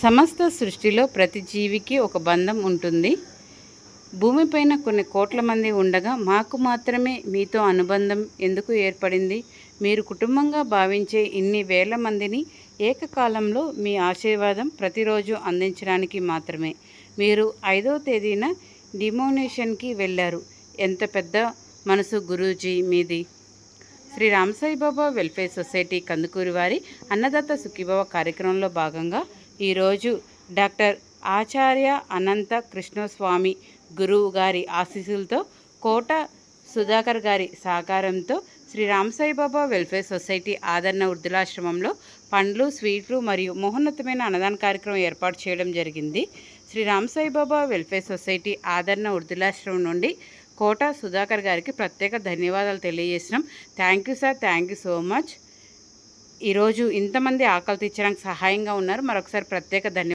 సమస్త సృష్టిలో ప్రతి జీవికి ఒక బంధం ఉంటుంది. భూమిపైన కొన్ని కోట్ల మంది ఉండగా మాకు మాత్రమే మీతో అనుబంధం ఎందుకు ఏర్పడింది? మీరు కుటుంబంగా భావించే ఇన్ని వేల మందిని ఏకకాలంలో మీ ఆశీర్వాదం ప్రతిరోజు అందించడానికి మాత్రమే. మీరు 5వ తేదీన డిమోనేషన్కి వెళ్ళారు. ఎంత పెద్ద మనసు గురూజీ మీది. శ్రీ రామ్ సాయిబాబా వెల్ఫేర్ సొసైటీ కందుకూరి వారి అన్నదాత సుఖీభవ కార్యక్రమంలో భాగంగా ఈరోజు డాక్టర్ ఆచార్య అనంత కృష్ణస్వామి గురువు గారి ఆశీస్సులతో కోట సుధాకర్ గారి సహకారంతో శ్రీ రామ్ సాయిబాబా వెల్ఫేర్ సొసైటీ ఆదరణ వృద్ధులాశ్రమంలో పండ్లు, స్వీట్లు మరియు మహోన్నతమైన అన్నదాన కార్యక్రమం ఏర్పాటు చేయడం జరిగింది. శ్రీ రామ్ సాయిబాబా వెల్ఫేర్ సొసైటీ ఆదరణ వృద్ధులాశ్రమం నుండి కోట సుధాకర్ గారికి ప్రత్యేక ధన్యవాదాలు తెలియజేసినాం. Thank you sir, thank you so much. ఈరోజు ఇంతమంది ఆకలి తీర్చడానికి సహాయంగా ఉన్నారు. మరొకసారి ప్రత్యేక ధన్యవాదాలు.